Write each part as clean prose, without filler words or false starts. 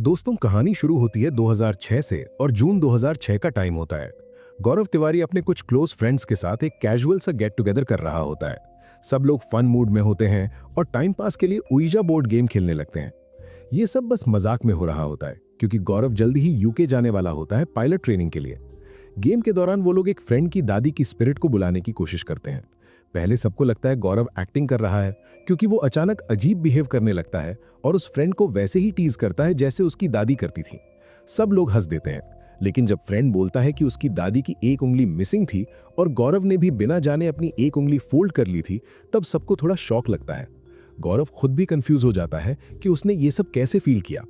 दोस्तों, कहानी शुरू होती है 2006 से और जून 2006 का टाइम होता है। गौरव तिवारी अपने कुछ क्लोज फ्रेंड्स के साथ एक कैजुअल सा गेट टुगेदर कर रहा होता है। सब लोग फन मूड में होते हैं और टाइम पास के लिए उइजा बोर्ड गेम खेलने लगते हैं। ये सब बस मजाक में हो रहा होता है क्योंकि गौरव जल्दी ही यूके जाने वाला होता है पायलट ट्रेनिंग के लिए। गेम के दौरान वो लोग एक फ्रेंड की दादी की स्पिरिट को बुलाने की कोशिश करते हैं। पहले सबको लगता है गौरव एक्टिंग कर रहा है क्योंकि वो अचानक अजीब बिहेव करने लगता है और उस फ्रेंड को वैसे ही टीज करता है जैसे उसकी दादी करती थी। सब लोग हंस देते हैं, लेकिन जब फ्रेंड बोलता है कि उसकी दादी की एक उंगली मिसिंग थी और गौरव ने भी बिना जाने अपनी एक उंगली फोल्ड कर ली थी, तब सबको थोड़ा शॉक लगता है। गौरव खुद भी कंफ्यूज हो जाता है कि उसने ये सब कैसे फील किया।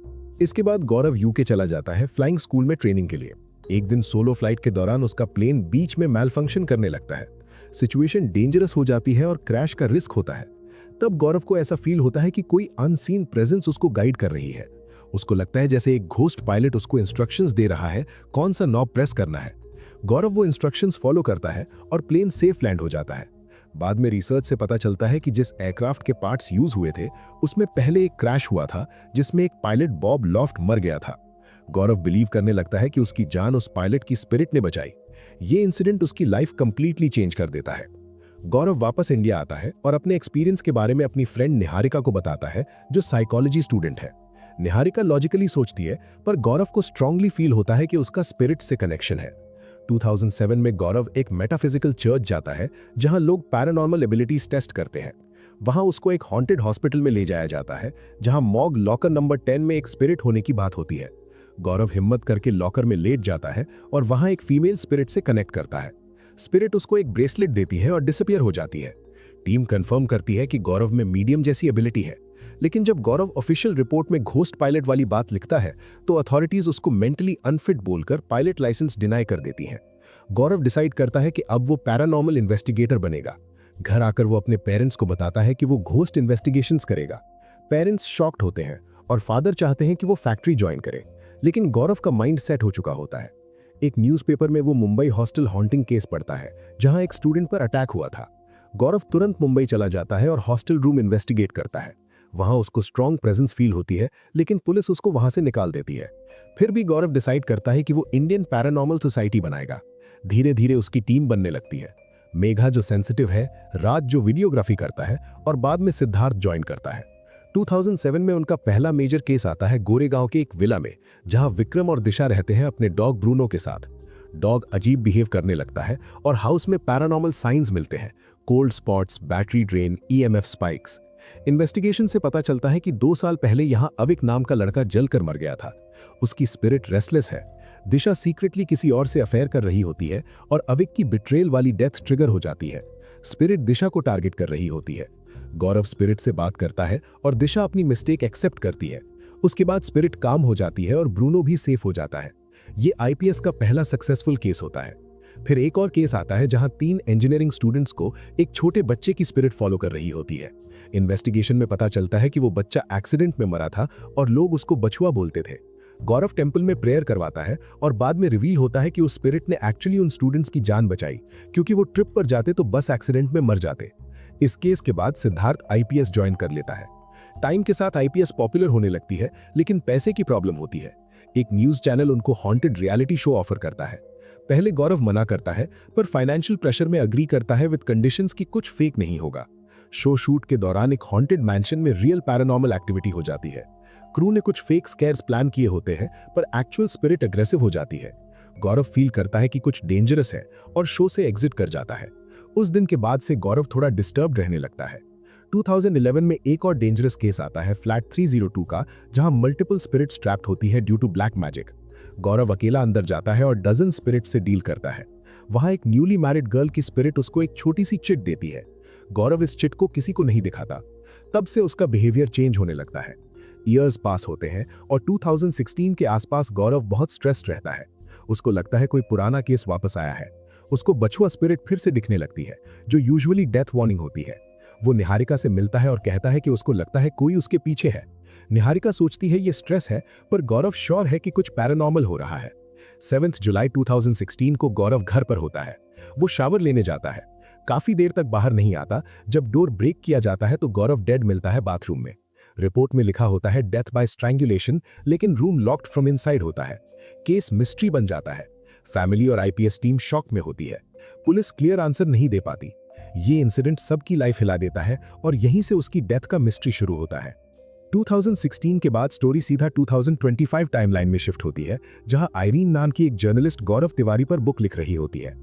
इसके बाद गौरव यूके चला जाता है फ्लाइंग स्कूल में ट्रेनिंग के लिए। एक दिन सोलो फ्लाइट के दौरान उसका प्लेन बीच में मैलफंक्शन करने लगता है। सिचुएशन डेंजरस हो जाती है और क्रैश का रिस्क होता है। तब गौरव को ऐसा फील होता है कि कोई अनसीन प्रेजेंस उसको गाइड कर रही है। उसको लगता है जैसे एक घोस्ट पायलट उसको इंस्ट्रक्शंस दे रहा है कौन सा नॉब प्रेस करना है। गौरव वो इंस्ट्रक्शंस फॉलो करता है और प्लेन सेफ लैंड हो जाता है। बाद में रिसर्च से पता चलता है कि जिस एयरक्राफ्ट के पार्ट्स यूज हुए थे उसमें पहले एक क्रैश हुआ था जिसमें एक पायलट बॉब लॉफ्ट मर गया था। गौरव बिलीव करने लगता है कि उसकी जान उस पायलट की स्पिरिट ने बचाई। ये इंसिडेंट उसकी लाइफ कंप्लीटली चेंज कर देता है। गौरव वापस इंडिया आता है और अपने एक्सपीरियंस के बारे में अपनी फ्रेंड निहारिका को बताता है, जो साइकोलॉजी स्टूडेंट है। निहारिका लॉजिकली सोचती है, पर गौरव को स्ट्रांगली फील होता है कि उसका स्पिरिट से कनेक्शन है। 2007 में गौरव एक मेटाफिजिकल चर्च जाता है जहां लोग पैरानॉर्मल एबिलिटीज टेस्ट करते हैं। वहां उसको एक हॉन्टेड हॉस्पिटल में ले जाया जाता है जहां मॉग लॉकर नंबर 10 में एक स्पिरिट होने की बात होती है। गौरव हिम्मत करके लॉकर में लेट जाता है और वहां एक फीमेल स्पिरिट से कनेक्ट करता है। स्पिरिट उसको एक ब्रेसलेट देती है और डिसअपीयर हो जाती है। टीम कंफर्म करती है कि गौरव में मीडियम जैसी एबिलिटी है, लेकिन जब गौरव ऑफिशियल रिपोर्ट में घोस्ट पायलट वाली बात लिखता है तो अथॉरिटीज उसको मेंटली अनफिट बोलकर पायलट लाइसेंस डिनाई कर देती हैं। गौरव डिसाइड करता है कि अब वो पैरानॉर्मल इन्वेस्टिगेटर बनेगा। घर आकर वो अपने पेरेंट्स को बताता है कि वो घोस्ट इन्वेस्टिगेशंस करेगा। पेरेंट्स शॉक्ड होते हैं और फादर चाहते हैं कि वो फैक्ट्री ज्वाइन करे, लेकिन गौरव का माइंड सेट हो चुका होता है। एक न्यूज़पेपर में वो मुंबई हॉस्टल हॉन्टिंग केस पढ़ता है जहां एक स्टूडेंट पर अटैक हुआ था। गौरव तुरंत मुंबई चला जाता है और हॉस्टल रूम इन्वेस्टिगेट करता है। वहां उसको स्ट्रॉन्ग प्रेजेंस फील होती है, लेकिन पुलिस उसको वहां से निकाल देती है। फिर भी गौरव डिसाइड करता है कि वो इंडियन पैरानॉर्मल सोसाइटी बनाएगा। धीरे धीरे उसकी टीम बनने लगती है। मेघा जो सेंसिटिव है, राज जो वीडियोग्राफी करता है और बाद में सिद्धार्थ ज्वाइन करता है। 2007 में उनका पहला मेजर केस आता है गोरेगांव के एक विला में, जहां विक्रम और दिशा रहते हैं अपने डॉग ब्रूनो के साथ। डॉग अजीब बिहेव करने लगता है और हाउस में पैरानॉर्मल साइंस मिलते हैं, cold spots, battery drain, EMF spikes. Investigation से पता चलता है कि 2 साल पहले यहां अविक नाम का लड़का जलकर मर गया था। उसकी स्पिरिट रेस्टलेस है। दिशा सीक्रेटली किसी और से अफेयर कर रही होती है और अविक की बिट्रेल वाली डेथ ट्रिगर हो जाती है। स्पिरिट दिशा को टारगेट कर रही होती है। गौरव स्पिरिट से बात करता है और दिशा अपनी मिस्टेक एक्सेप्ट करती है। उसके बाद स्पिरिट काम हो जाती है और ब्रूनो भी सेफ हो जाता है। ये आईपीएस का पहला सक्सेसफुल केस होता है। फिर एक और केस आता है जहां 3 इंजीनियरिंग स्टूडेंट्स को एक छोटे बच्चे की स्पिरिट फॉलो कर रही होती है। इन्वेस्टिगेशन में पता चलता है कि वो बच्चा एक्सीडेंट में मरा था और लोग उसको बछुआ बोलते थे। गौरव टेंपल में प्रेयर करवाता है और बाद में रिवील होता है कि उस स्पिरिट ने एक्चुअली उन स्टूडेंट्स की जान बचाई, क्योंकि वो ट्रिप पर जाते तो बस एक्सीडेंट में मर जाते। इस केस के बाद सिद्धार्थ आईपीएस ज्वाइन कर लेता है। टाइम के साथ आईपीएस पॉपुलर होने लगती है, लेकिन पैसे की प्रॉब्लम होती है। एक न्यूज चैनल उनको हॉन्टेड रियलिटी शो ऑफर करता है। पहले गौरव मना करता है, पर फाइनेंशियल प्रेशर में अग्री करता है विद कंडीशंस कि कुछ फेक नहीं होगा। शो शूट के दौरान एक हॉन्टेड मैंशन में रियल पैरानॉर्मल एक्टिविटी हो जाती है। क्रू ने कुछ फेक स्कैर्स प्लान किए होते हैं, पर एक्चुअल स्पिरिट अग्रेसिव हो जाती है। गौरव फील करता है कि कुछ डेंजरस है और शो से एग्जिट कर जाता है। उस दिन के बाद से गौरव थोड़ा डिस्टर्ब रहने लगता है। 2011 में एक और डेंजरस केस आता है फ्लैट 302 का, जहां मल्टीपल स्पिरिट्स ट्रैप्ड होती है ड्यू टू ब्लैक मैजिक। गौरव अकेला अंदर जाता है और डजन स्पिरिट से डील करता है। वहां एक न्यूली मैरिड गर्ल की स्पिरिट उसको एक छोटी सी चिट देती है। गौरव इस चिट को किसी को नहीं दिखाता। तब से उसका बिहेवियर चेंज होने लगता है। ईयर्स पास होते हैं और 2016 के आसपास गौरव बहुत स्ट्रेस्ड रहता है। उसको लगता है कोई पुराना केस वापस आया है। उसको बछुआ स्पिरिट फिर से दिखने लगती है, जो यूजुअली डेथ वार्निंग होती है। वो निहारिका से मिलता है और कहता है कि उसको लगता है कोई उसके पीछे है। निहारिका सोचती है ये स्ट्रेस है, पर गौरव श्योर है कि कुछ पैरानॉर्मल हो रहा है। 7 जुलाई 2016 को गौरव घर पर होता है। वो शावर लेने जाता है। काफी देर तक बाहर नहीं आता। जब डोर ब्रेक किया जाता है तो गौरव डेड मिलता है बाथरूम में। रिपोर्ट में लिखा होता है डेथ बाय स्ट्रैंगुलेशन, लेकिन रूम लॉक्ड फ्रॉम इनसाइड होता है। केस मिस्ट्री बन जाता है। फैमिली और आईपीएस टीम शॉक में होती है। पुलिस क्लियर आंसर नहीं दे पाती। ये इंसिडेंट सबकी लाइफ हिला देता है और यहीं से उसकी डेथ का मिस्ट्री शुरू होता है। 2016 के बाद स्टोरी सीधा 2025 टाइमलाइन में शिफ्ट होती है, जहां आयरीन नाम की एक जर्नलिस्ट गौरव तिवारी पर बुक लिख रही होती है।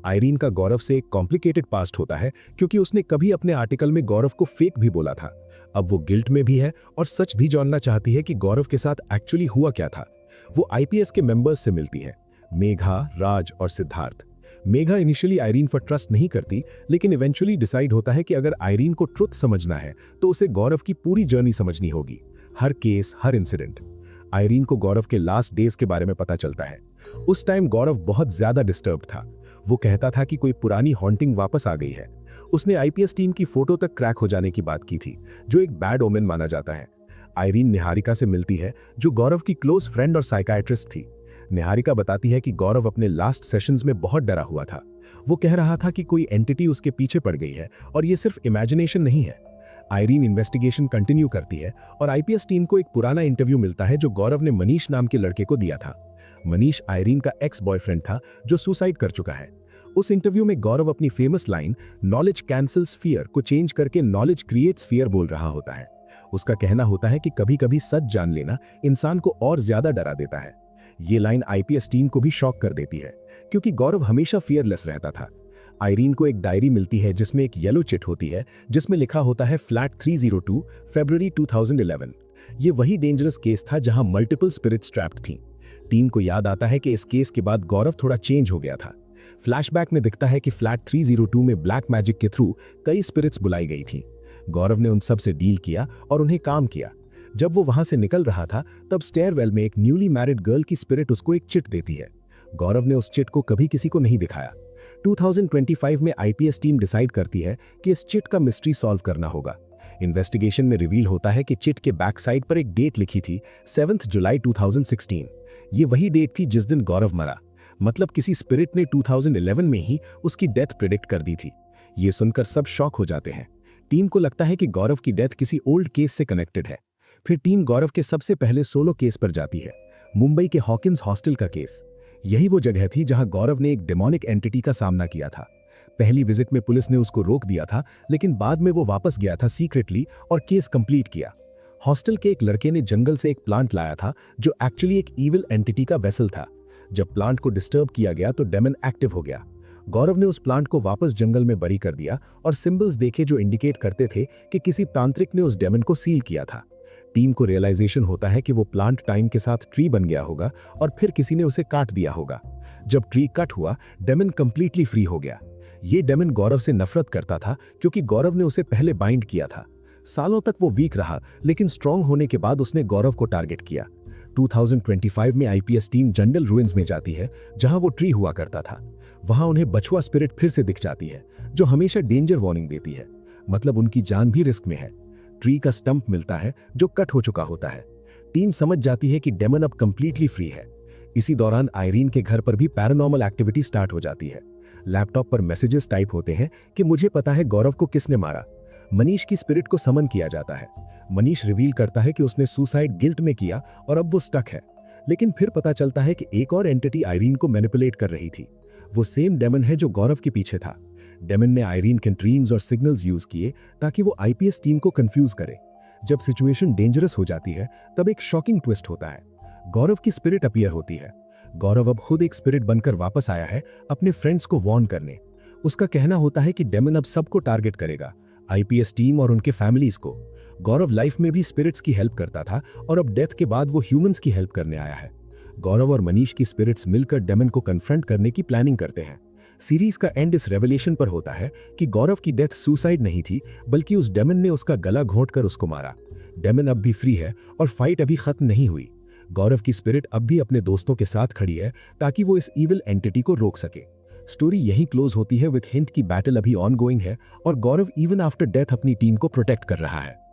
आयरीन का गौरव से एक कॉम्प्लिकेटेड पास्ट होता है, क्योंकि उसने कभी अपने आर्टिकल में गौरव को फेक भी बोला था। अब वो गिल्ट में भी है और सच भी जानना चाहती है कि गौरव के साथ एक्चुअली हुआ क्या था। वो आईपीएस के मेंबर्स से मिलती है, मेघा, राज और सिद्धार्थ। मेघा इनिशियली आयरीन पर ट्रस्ट नहीं करती, लेकिन इवेंचुअली डिसाइड होता है कि अगर आयरीन को ट्रुथ समझना है तो उसे गौरव की पूरी जर्नी समझनी होगी, हर केस, हर इंसिडेंट। आयरीन को गौरव के लास्ट डेज के बारे में पता चलता है। उस टाइम गौरव बहुत ज्यादा डिस्टर्ब था। वो कहता था कि कोई पुरानी हॉन्टिंग वापस आ गई है। उसने आईपीएस टीम की फोटो तक क्रैक हो जाने की बात की थी, जो एक बैड ओमेन माना जाता है। आयरीन निहारिका से मिलती है, जो गौरव की क्लोज फ्रेंड और साइकाइट्रिस्ट थी। निहारिका बताती है कि गौरव अपने लास्ट सेशंस में बहुत डरा हुआ था। वो कह रहा था कि कोई एंटिटी उसके पीछे पड़ गई है और ये सिर्फ इमेजिनेशन नहीं है। आयरीन इन्वेस्टिगेशन कंटिन्यू करती है और आईपीएस टीम को एक पुराना इंटरव्यू मिलता है जो गौरव ने मनीष नाम के लड़के को दिया था। मनीष आयरीन का एक्स बॉयफ्रेंड था जो सुसाइड कर चुका है। उस इंटरव्यू में गौरव अपनी famous line knowledge cancels fear को चेंज करके नॉलेज क्रिएट्स फियर बोल रहा होता है। उसका कहना होता है कि कभी कभी सच जान लेना इंसान को और ज्यादा डरा देता है। ये लाइन आईपीएस टीम को भी शॉक कर देती है, क्योंकि गौरव हमेशा फियरलेस रहता था। आयरीन को एक डायरी मिलती है जिसमें एक येलो चिट होती है, जिसमें लिखा होता है फ्लैट 302 फरवरी 2011। ये वही डेंजरस केस था जहां मल्टीपल स्पिरिट्स ट्रैप्ड थीं। टीम को याद आता है कि इस केस के बाद गौरव थोड़ा चेंज हो गया था। फ्लैशबैक में दिखता है कि फ्लैट 302 में ब्लैक मैजिक के थ्रू कई स्पिरिट्स बुलाई गई थी। गौरव ने उन सब से डील किया और उन्हें काम किया। जब वो वहां से निकल रहा था, तब स्टेयरवेल में एक न्यूली मैरिड गर्ल की स्पिरिट उसको एक चिट देती है। गौरव ने उस चिट को कभी किसी को नहीं दिखाया। 2025 में आईपीएस टीम डिसाइड करती है कि इस चिट का मिस्ट्री सॉल्व करना होगा। इन्वेस्टिगेशन में रिवील होता है कि चिट के बैक साइड पर एक डेट लिखी थी, 7 जुलाई 2016। ये वही डेट थी जिस दिन गौरव मरा। मतलब किसी स्पिरिट ने 2011 में ही उसकी डेथ प्रिडिक्ट कर दी थी। ये सुनकर सब शॉक हो जाते हैं। टीम को लगता है कि गौरव की डेथ किसी ओल्ड केस से कनेक्टेड है। फिर टीम गौरव के सबसे पहले सोलो केस पर जाती है, मुंबई के हॉकिंस हॉस्टल का केस। यही वो जगह थी जहां गौरव ने एक डेमोनिक एंटिटी का सामना किया था। पहली विजिट में पुलिस ने उसको रोक दिया था, लेकिन बाद में वो वापस गया था सीक्रेटली और केस कंप्लीट किया। हॉस्टल के एक लड़के ने जंगल से एक प्लांट लाया था जो एक्चुअली एक ईविल एंटिटी का वेसल था। जब प्लांट को डिस्टर्ब किया गया तो डेमन एक्टिव हो गया। गौरव ने उस प्लांट को वापस जंगल में बरी कर दिया और सिंबल्स देखे जो इंडिकेट करते थे कि किसी तांत्रिक ने उस डेमन को सील किया था। टीम को रियलाइजेशन होता है कि वो प्लांट टाइम के साथ ट्री बन गया होगा और फिर किसी ने उसे काट दिया होगा। जब ट्री कट हुआ, डेमन कंप्लीटली फ्री हो गया। ये डेमन गौरव से नफरत करता था क्योंकि गौरव ने उसे पहले बाइंड किया था। सालों तक वो वीक रहा, लेकिन स्ट्रांग होने के बाद उसने गौरव को टारगेट किया। 2025 में आईपीएस टीम जंगल रूइंस में जाती है जहां वो ट्री हुआ करता था। वहां उन्हें बछुआ स्पिरिट फिर से दिख जाती है, जो हमेशा डेंजर वार्निंग देती है। मतलब उनकी जान भी रिस्क में है। ट्री का स्टंप मिलता है जो कट हो चुका होता है। टीम समझ जाती है कि डेमन अब कंप्लीटली फ्री है। इसी दौरान आयरीन के घर पर भी पैरानॉर्मल एक्टिविटी स्टार्ट हो जाती है। लैपटॉप पर मैसेजेस टाइप होते हैं कि मुझे पता है गौरव को किसने मारा। मनीष की स्पिरिट को समन किया जाता है। मनीष रिवील करता है कि उसने सुसाइड गिल्ट में किया और अब वो स्टक है। लेकिन फिर पता चलता है कि एक और एंटिटी आयरीन को मैनिपुलेट कर रही थी। वो सेम डेमन है जो गौरव के पीछे था। डेमन ने आयरीन के ड्रीम्स और सिग्नल्स यूज किए ताकि वो आईपीएस टीम को कंफ्यूज करे। जब सिचुएशन डेंजरस हो जाती है, तब एक शॉकिंग ट्विस्ट होता है। गौरव की स्पिरिट अपीयर होती है। गौरव अब खुद एक स्पिरिट बनकर वापस आया है अपने फ्रेंड्स को वार्न करने। उसका कहना होता है कि डेमन अब सबको टारगेट करेगा, आईपीएस टीम और उनके फैमिलीज को। गौरव लाइफ में भी स्पिरिट्स की हेल्प करता था और अब डेथ के बाद वो ह्यूमंस की हेल्प करने आया है। गौरव और मनीष की स्पिरिट्स मिलकर डेमन को कन्फ्रंट करने की प्लानिंग करते हैं। सीरीज का एंड इस रेवलेशन पर होता है कि गौरव की डेथ सुसाइड नहीं थी, बल्कि उस डेमन ने उसका गला घोंटकर उसको मारा। डेमन अब भी फ्री है और फाइट अभी खत्म नहीं हुई। गौरव की स्पिरिट अब भी अपने दोस्तों के साथ खड़ी है ताकि वो इस इविल एंटिटी को रोक सके। स्टोरी यहीं क्लोज होती है विद हिंट की बैटल अभी ऑनगोइंग है और गौरव इवन आफ्टर डेथ अपनी टीम को प्रोटेक्ट कर रहा है।